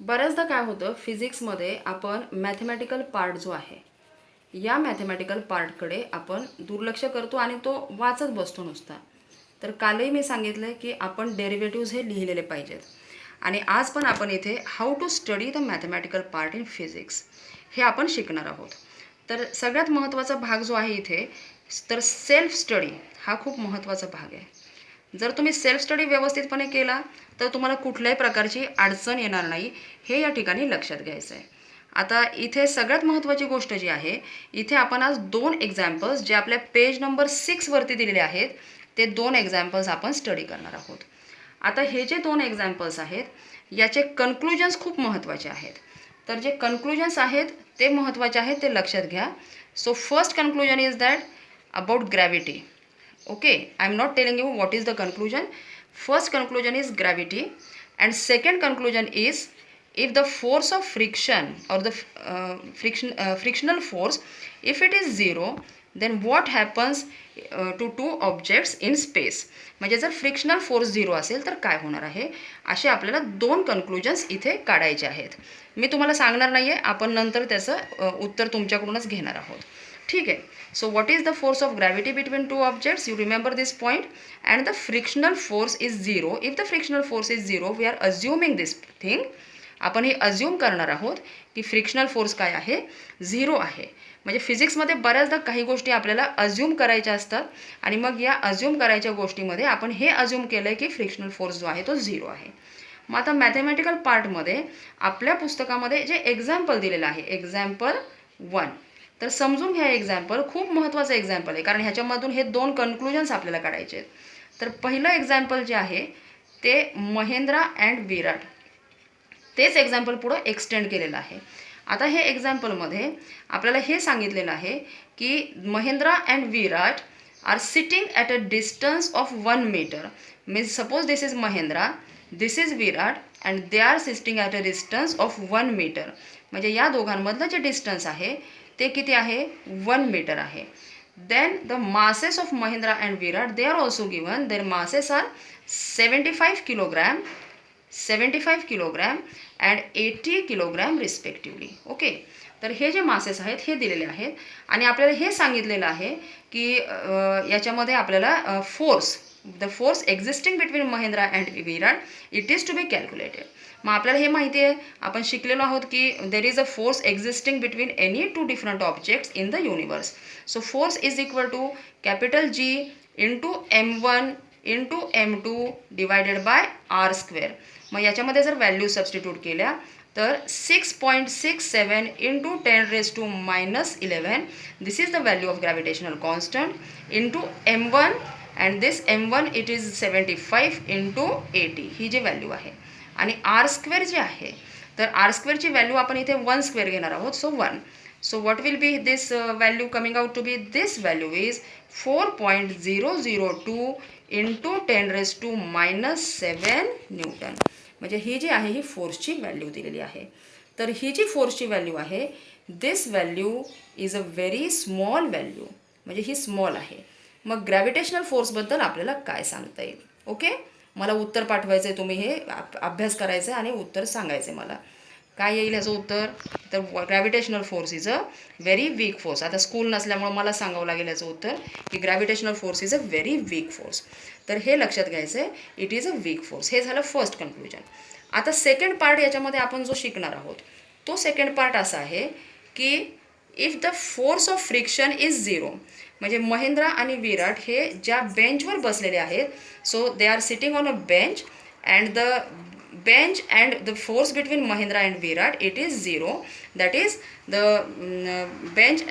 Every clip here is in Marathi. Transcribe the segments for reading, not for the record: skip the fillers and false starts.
बऱ्याचदा काय होतं फिजिक्समध्ये आपण मॅथमॅटिकल पार्ट जो आहे या मॅथमॅटिकल पार्टकडे आपण दुर्लक्ष करतो आणि तो वाचत बसतो नुसता. तर कालही मी सांगितलं की आपण डेरिव्हेटिव्ज हे लिहिलेले पाहिजेत आणि आज पण आपण इथे how to study the mathematical part in physics हे आपण शिकणार आहोत. तर सगळ्यात महत्त्वाचा भाग जो आहे इथे तर सेल्फ स्टडी हा खूप महत्त्वाचा भाग आहे. जर तुम्ही सेल्फ स्टडी व्यवस्थितपणे केला तर तुम्हाला कुठल्याही प्रकारची अडचण येणार नाही हे या ठिकाणी लक्षात घ्यायचं आहे. आता इथे सगळ्यात महत्त्वाची गोष्ट जी आहे इथे आपण आज 2 एक्झाम्पल्स जे आपल्या पेज नंबर 6 वरती दिलेले आहेत ते 2 एक्झाम्पल्स आपण स्टडी करणार आहोत. आता हे जे 2 एक्झाम्पल्स आहेत याचे कन्क्लुजन्स खूप महत्त्वाचे आहेत. तर जे कन्क्लुजन्स आहेत ते महत्त्वाचे आहेत ते लक्षात घ्या. So first conclusion is that about gravity. Okay, I am not telling you what is the conclusion. First conclusion is gravity and second conclusion is if the force of friction or the frictional force, if it is zero, then what happens to two objects in space. म्हणजे जर फ्रिक्शनल फोर्स झिरो असेल तर काय होणार आहे असे आपल्याला 2 कन्क्लुजन्स इथे काढायचे आहेत. मी तुम्हाला सांगणार नाही आहे, आपण नंतर त्याचं उत्तर तुमच्याकडूनच घेणार आहोत. ठीक आहे. So what is the force of gravity between two objects? You remember this point. And the frictional force is zero. If the frictional force is zero, we are assuming this thing. आपण हे अज्युम करणार आहोत की फ्रिक्शनल फोर्स काय आहे, झिरो आहे. म्हणजे फिजिक्समध्ये बऱ्याचदा काही गोष्टी आपल्याला अज्युम करायच्या असतात आणि मग या अज्युम करायच्या गोष्टीमध्ये आपण हे अज्युम केलं आहे की फ्रिक्शनल फोर्स जो आहे तो झिरो आहे. मग आता मॅथमॅटिकल पार्टमध्ये आपल्या पुस्तकामध्ये जे एक्झाम्पल दिलेलं आहे एक्झाम्पल 1, तर समजून घ्या. एक्झाम्पल खूप महत्त्वाचं एक्झाम्पल आहे कारण ह्याच्यामधून हे 2 कन्क्लुजन्स आपल्याला काढायचे आहेत. तर पहिलं एक्झाम्पल जे आहे ते महेंद्रा अँड विराट, तेच एक्झाम्पल पुढं एक्सटेंड केलेलं आहे. आता हे एक्झाम्पलमध्ये आपल्याला हे सांगितलेलं आहे की Mahendra and Virat are sitting at a distance of 1 metre. Means suppose this is Mahendra, this is Virat and they are sitting at a distance of 1 metre. म्हणजे या दोघांमधलं जे डिस्टन्स आहे ते किती आहे, 1 मीटर आहे. Then the masses of Mahendra and Virat they are also given. Their masses are 75 kilogram and 80 kilogram respectively. Okay, तर हे जे मासेस आहेत हे दिलेले आहेत आणि आपल्याला हे सांगितलेलं आहे की याच्यामध्ये आपल्याला the force existing between Mahendra and Virat it is to be calculated. मग आपल्याला हे माहिती आहे, आपण शिकलेलो आहोत की there is a force existing between any 2 different objects in the universe. So force is equal to capital G into M1 into M2 divided by R². मग याच्यामध्ये जर व्हॅल्यू सबस्टिट्यूट केल्या तर 6.67 into 10⁻⁻11 this is the value of gravitational constant into M1 and this M1 it is 75 into 80 ही जी व्हॅल्यू आहे. आणि R² जे आहे तर R² ची व्हॅल्यू आपण इथे 1² घेणार आहोत. So 1. So what will be this value coming out to be, this value is 4.002 into 10⁻⁻7 newton. म्हणजे ही जी आहे ही फोर्सची व्हॅल्यू दिलेली आहे. तर ही जी फोर्सची व्हॅल्यू आहे this value is a very small value, म्हणजे ही स्मॉल आहे. मग ग्रॅव्हिटेशनल फोर्सबद्दल आपल्याला काय सांगता येईल. ओके, मला उत्तर पाठवायचं आहे, तुम्ही हे अभ्यास करायचं आहे आणि उत्तर सांगायचं आहे मला. काय येईल याचं उत्तर, तर gravitational force is a very weak force. आता स्कूल नसल्यामुळे मला सांगावं लागेल याचं उत्तर की gravitational force is a very weak force. तर हे लक्षात घ्यायचं आहे, it is a weak force. हे झालं फर्स्ट कन्क्लुजन. आता सेकंड पार्ट याच्यामध्ये आपण जो शिकणार आहोत तो सेकंड पार्ट असा आहे की if the force of friction is zero. म्हणजे महेंद्रा आणि विराट हे ज्या बेंचवर बसलेले आहेत, so they are sitting on a bench and the bench and the force between Mahindra and Virat it is zero. That is the bench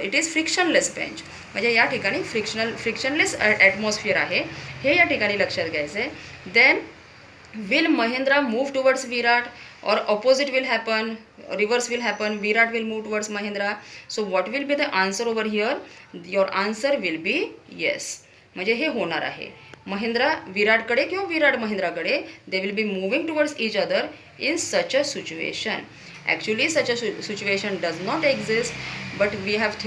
it is frictionless bench. म्हणजे या ठिकाणी फ्रिक्शनलेस ॲटमॉस्फिअर आहे हे या ठिकाणी लक्षात घ्यायचं आहे. Then will Mahindra move towards Virat or opposite will happen, reverse will happen, Virat will move towards Mahindra. So what will be the answer over here? Your answer will be yes. म्हणजे हे होणार आहे महेंद्रा विराटकडे किंवा विराट महेंद्राकडे, they will be moving towards each other in such a situation. Actually such a situation does not exist, but we have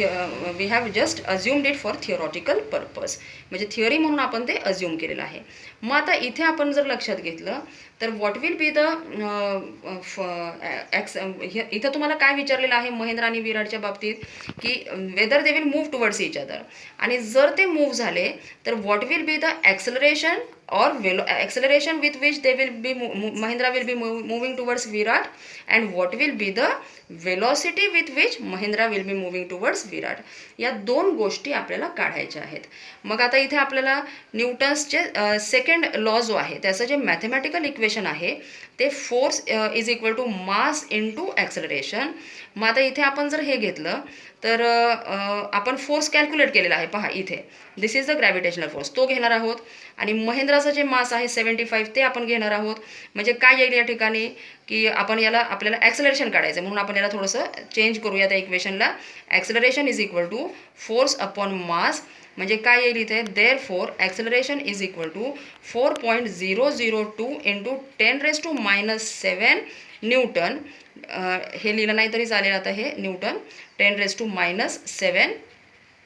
just assumed it for theoretical purpose. म्हणजे थिअरी म्हणून आपण ते अज्युम केलेलं आहे. मग आता इथे आपण जर लक्षात घेतलं तर व्हॉट विल बी द इथं तुम्हाला काय विचारलेलं आहे महेंद्र आणि विराटच्या बाबतीत, की whether they will move towards each other. आणि जर ते मूव्ह झाले तर what will be the acceleration or acceleration with which they will be Mahindra will be moving towards Virat, and what will be the velocity with which Mahindra will be moving towards Virat. या दोन गोष्टी आपल्याला काढायच्या आहेत. मग आता इथे आपल्याला न्यूटन्सचे सेकंड लॉ जो आहे त्याचं जे मॅथमॅटिकल इक्वेशन आहे ते force is equal to mass into acceleration. मग आता इथे आपण जर हे घेतलं तर आपण फोर्स कॅल्क्युलेट केलेला आहे. पहा इथे दिस इज द ग्रॅव्हिटेशनल फोर्स, तो घेणार आहोत. आणि महेंद्राचं जे मास आहे 75 ते आपण घेणार आहोत. म्हणजे काय येईल या ठिकाणी, की आपण आपल्याला ॲक्सलरेशन काढायचं आहे म्हणून आपण याला थोडंसं चेंज करूया त्या इक्वेशनला. Acceleration is equal to force upon mass. म्हणजे काय येईल इथे, therefore acceleration is equal to 4.002 into 10⁻⁻7 newton. हे लिहिलं नाही तरी चालेल आता, हे न्यूटन 10⁻⁻7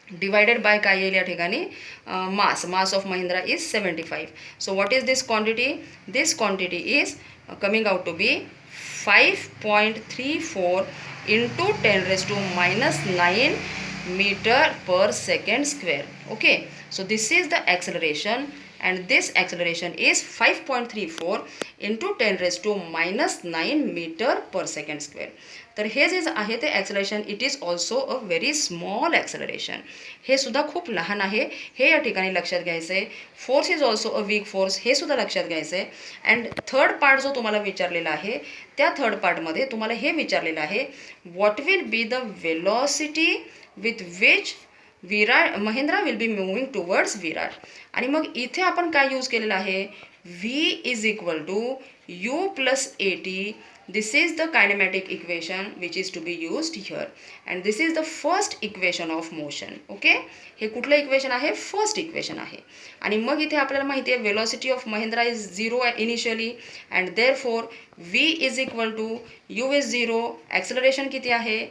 डिवायडेड बाय काय येईल या ठिकाणी, mass of Mahindra is 75. So what is this quantity, this quantity is coming out to be 5.34 into 10⁻⁹ meter per second square. Okay, so this is the acceleration, and this acceleration is 5.34 into 10⁻⁹ meter per second square. तर हे जे आहे ते acceleration, it is also a very small acceleration. हे सुद्धा खूप लहान आहे, हे या ठिकाणी लक्षात घ्यायचं आहे. Force is also a weak force, हे सुद्धा लक्षात घ्यायचं आहे. अँड थर्ड पार्ट जो तुम्हाला विचारलेला आहे त्या थर्ड पार्टमध्ये तुम्हाला हे विचारलेलं आहे, what will be the velocity with which Mahindra will be moving towards Virat. आणि मग इथे आपण काय यूज केलेलं आहे, V is equal to U plus AT. This is the kinematic equation which is to be used here, and this is the first equation of motion. Okay, हे कुठलं इक्वेशन आहे, फर्स्ट इक्वेशन आहे. आणि मग इथे आपल्याला माहिती आहे velocity of Mahindra is 0 initially, and therefore V is equal to U is 0. Acceleration किती आहे,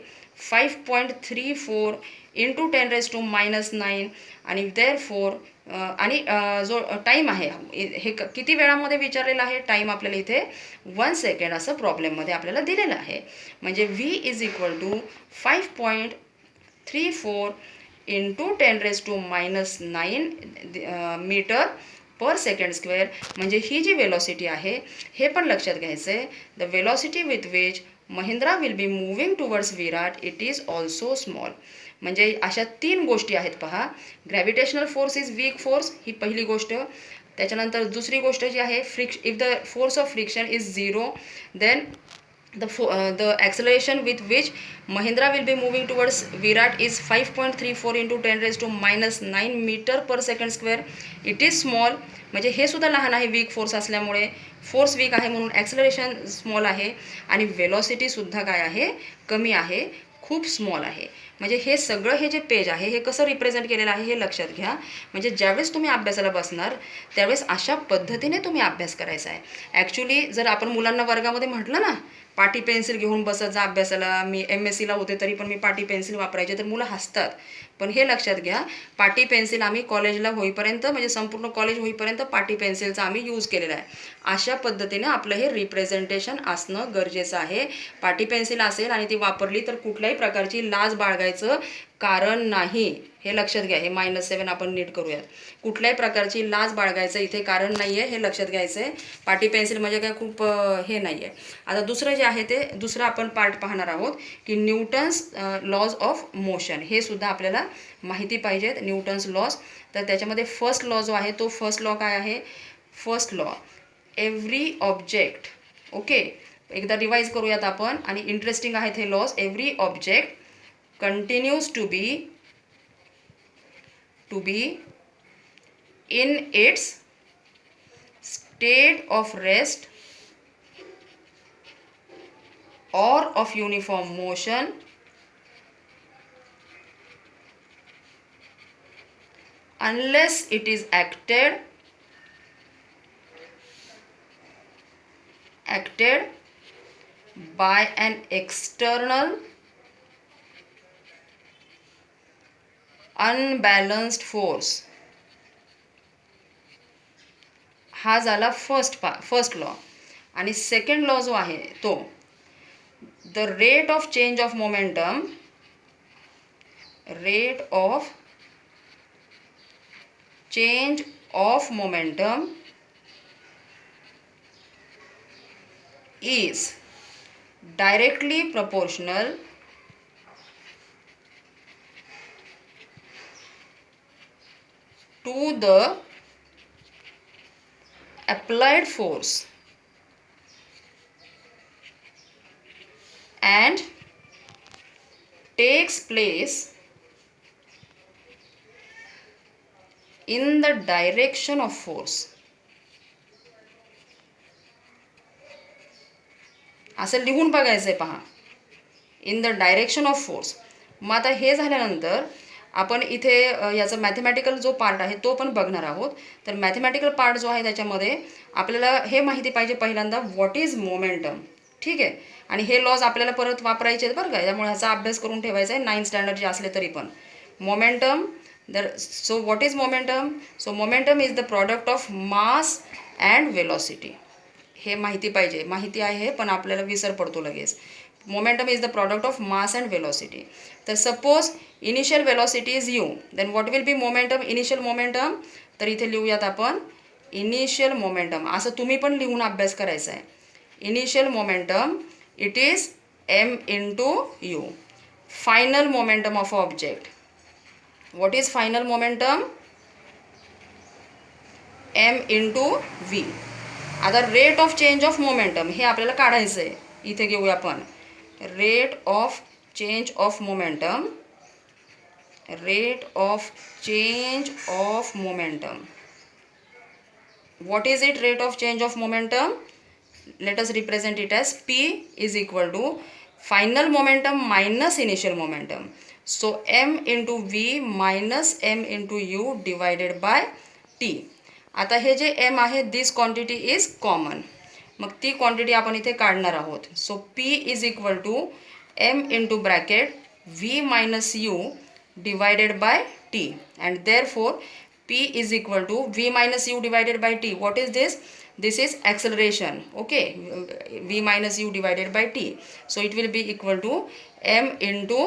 5.34 इंटू 10⁻⁹. आणि देअरफॉर आणि जो टाईम आहे हे किती वेळामध्ये विचारलेला आहे, टाईम आपल्याला इथे 1 सेकंड असं प्रॉब्लेममध्ये आपल्याला दिलेलं आहे. म्हणजे V is equal to 5.34 into 10⁻⁹ metre per second square. म्हणजे ही जी वेलॉसिटी आहे हे पण लक्षात घ्यायचं आहे, the velocity with which Mahindra will be moving towards Virat it is also small. म्हणजे अशा 3 गोष्टी आहेत पहा. Gravitational force is weak force, ही पहिली गोष्ट. त्याच्यानंतर दुसरी गोष्ट जी आहे, if the force of friction is 0, then the acceleration with which Mahindra will be moving towards Virat is 5.34 into 10⁻⁹ meter per second square. It is small. म्हणजे हे सुद्धा लहान आहे वीक फोर्स असल्यामुळे, फोर्स वीक आहे म्हणून ॲक्सलरेशन स्मॉल आहे. आणि वेलॉसिटीसुद्धा काय आहे, कमी आहे, खूप स्मॉल आहे. म्हणजे हे सगळं हे जे पेज आहे हे कसं रिप्रेझेंट केलेलं आहे हे लक्षात घ्या. म्हणजे ज्यावेळेस तुम्ही अभ्यासाला बसणार त्यावेळेस अशा पद्धतीने तुम्ही अभ्यास करायचा आहे. ॲक्च्युली जर आपण मुलांना वर्गामध्ये म्हटलं ना, पाटी पेन्सिल घेऊन बसत जा अभ्यासाला, मी MSc ला होते तरी पण मी पाटी पेन्सिल वापरायचे, तर मुलं हसतात. पण हे लक्षात घ्या, पाटी पेन्सिल आम्ही कॉलेजला होईपर्यंत, म्हणजे संपूर्ण कॉलेज होईपर्यंत पाटी पेन्सिलचा आम्ही यूज केलेला आहे. अशा पद्धतीने आपलं हे रिप्रेझेंटेशन असणं गरजेचं आहे. पाटी पेन्सिल असेल आणि ती वापरली तर कुठल्याही प्रकारची लाज बाळगायचं कारण नाही, हे लक्षात घ्या. हे -7 आपण नीट करूयात. कुठल्याही प्रकारची लाज बाळगायचं इथे कारण नाही आहे, हे लक्षात घ्यायचं आहे. पाटी पेन्सिल म्हणजे काय खूप हे नाही आहे. आता दुसरं जे आहे ते दुसरं आपण पार्ट पाहणार आहोत, की न्यूटन्स लॉज ऑफ मोशन. हे सुद्धा आपल्याला माहिती पाहिजेत, न्यूटन्स लॉज. तर त्याच्यामध्ये फर्स्ट लॉ जो आहे तो फर्स्ट लॉ काय आहे, first law, every object. Okay, एकदा रिवाईज करूयात आपण. आणि इंटरेस्टिंग आहेत हे laws. Every object continues to be in its state of rest or of uniform motion unless it is acted by an external unbalanced force. हा झाला फर्स्ट लॉ. आणि सेकंड लॉ जो आहे तो the rate of change of momentum is directly proportional to the applied force and takes place in the direction of force. असं लिहून बघायचं आहे पहा, in the direction of force. मग आता हे झाल्यानंतर आपण इथे याचा मॅथमॅटिकल जो पार्ट आहे तो पण बघणार आहोत. तर मॅथमॅटिकल पार्ट जो आहे त्याच्यामध्ये आपल्याला हे माहिती पाहिजे पहिल्यांदा व्हॉट इज मोमेंटम. ठीक आहे. आणि हे लॉज आपल्याला परत वापरायचे आहेत बरं का, त्यामुळे ह्याचा अभ्यास करून ठेवायचा आहे 9th स्टँडर्डचे असले तरी पण. Momentum so what is momentum. So momentum is the product of mass and velocity. हे माहिती पाहिजे, माहिती आहे पण आपल्याला विसर पडतो लगेच. Momentum is the product of mass and velocity. तर suppose initial velocity is u, then what will be momentum, initial momentum. तर इथे लिहूयात आपण इनिशियल मोमेंटम. असं तुम्ही पण लिहून अभ्यास करायचा आहे. Initial momentum it is m into u. Final momentum of object, what is final momentum, m into v. आता rate of change of momentum हे आपल्याला काढायचं आहे. इथे घेऊया आपण rate of change of momentum. What is it, rate of change of momentum? Let us represent it as P is equal to final momentum minus initial momentum. So M into V minus M into U divided by T. आता हे जे M आहे दिस क्वांटिटी इज कॉमन. मग ती क्वांटिटी आपण इथे काढणार आहोत. So P is equal to M into bracket V minus U divided by T. And therefore P is equal to V minus U divided by T. What is this? This is acceleration. Okay, V minus U divided by T. So it will be equal to M into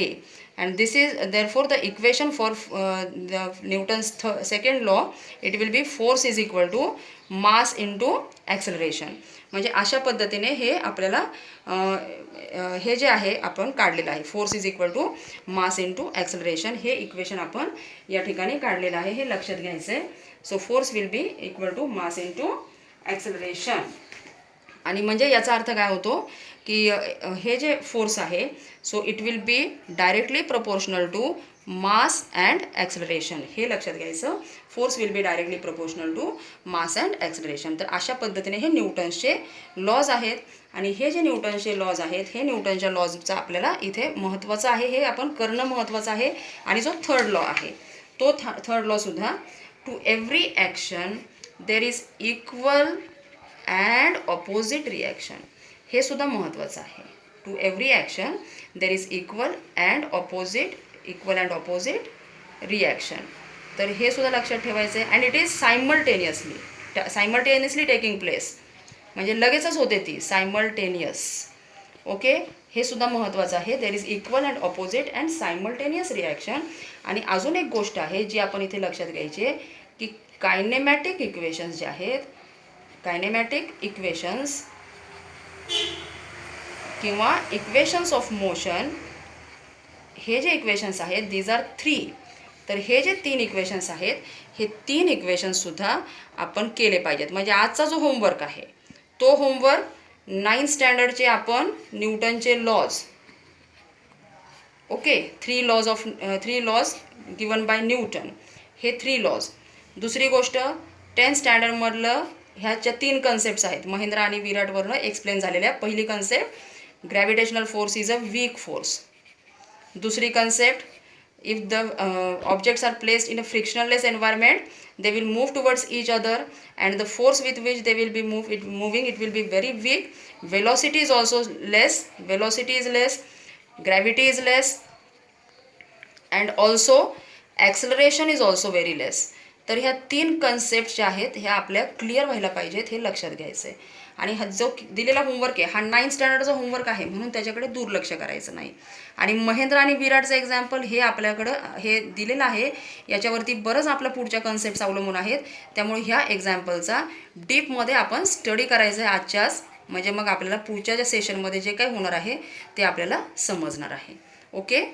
A. And this is therefore the equation for the Newton's second law. It will be force is equal to mass into acceleration. म्हणजे अशा पद्धतीने हे आपल्याला हे जे आहे आपण काढलेलं आहे. Force is equal to mass into acceleration हे इक्वेशन आपण या ठिकाणी काढलेलं आहे. हे लक्षात घ्यायचं आहे. So force will be equal to mass into acceleration. आणि म्हणजे याचा अर्थ काय होतो की हे जे फोर्स आहे so it will be directly proportional to mass and acceleration. हे लक्षात घ्यायचं. Force will be directly proportional to mass and acceleration. तर अशा पद्धतीने हे न्यूटन्सचे लॉज आहेत. आणि हे जे न्यूटनचे लॉज आहेत हे न्यूटनच्या लॉजचा आपल्याला इथे महत्त्वाचं आहे, हे आपण करणं महत्त्वाचं आहे. आणि जो थर्ड लॉ आहे तो थर्ड लॉसुद्धा to every action there is equal and opposite reaction. हे सुद्धा महत्त्वाचं आहे. To every action there is equal and opposite reaction. तर हे सुद्धा लक्षात ठेवायचं आहे. And it is simultaneously taking place. म्हणजे लगेचच होते ती सायमल्टेनियस. ओके, हे सुद्धा महत्त्वाचं आहे. देर is equal and opposite and simultaneous reaction. आणि अजून एक गोष्ट आहे जी आपण इथे लक्षात घ्यायची आहे की कायनेमॅटिक इक्वेशन्स जे आहेत, कायनेमॅटिक इक्वेशन्स किंवा इक्वेशन्स ऑफ मोशन, हे जे इक्वेशन्स आहेत दीज आर 3. तर हे जे 3 इक्वेशन्स आहेत हे 3 इक्वेशन्ससुद्धा आपण केले पाहिजेत. म्हणजे आजचा जो होमवर्क आहे तो होमवर्क 9th स्टँडर्डचे आपण न्यूटनचे laws, okay, 3 laws given by Newton, हे 3 लॉज. दुसरी गोष्ट 10th स्टँडर्डमधलं ह्याच्या 3 कन्सेप्ट्स आहेत महेंद्र आणि विराटवरनं एक्सप्लेन झालेल्या. पहिली concept gravitational force is a weak force. दुसरी concept if the objects are placed in a frictionless environment, they will move towards each other, and the force with which they will be moving, it will be very weak. Velocity is also less, gravity is less, and also acceleration is also very less. तर ह्या 3 कन्सेप्ट ज्या आहेत ह्या आपल्या क्लिअर व्हायला पाहिजेत, हे लक्षात घ्यायचं आहे. आणि हा जो दिलेला होमवर्क आहे हा 9th स्टँडर्डचा होमवर्क आहे, म्हणून त्याच्याकडे दुर्लक्ष करायचं नाही. आणि महेंद्र आणि विराटचं एक्झाम्पल हे आपल्याकडं हे दिलेलं आहे, याच्यावरती बरंच आपल्या पुढच्या कन्सेप्ट्स अवलंबून आहेत. त्यामुळे ह्या एक्झाम्पलचा डीपमध्ये आपण स्टडी करायचं आहे आजच्याच, म्हणजे मग आपल्याला पुढच्या ज्या सेशनमध्ये जे काही होणार आहे ते आपल्याला समजणार आहे. ओके.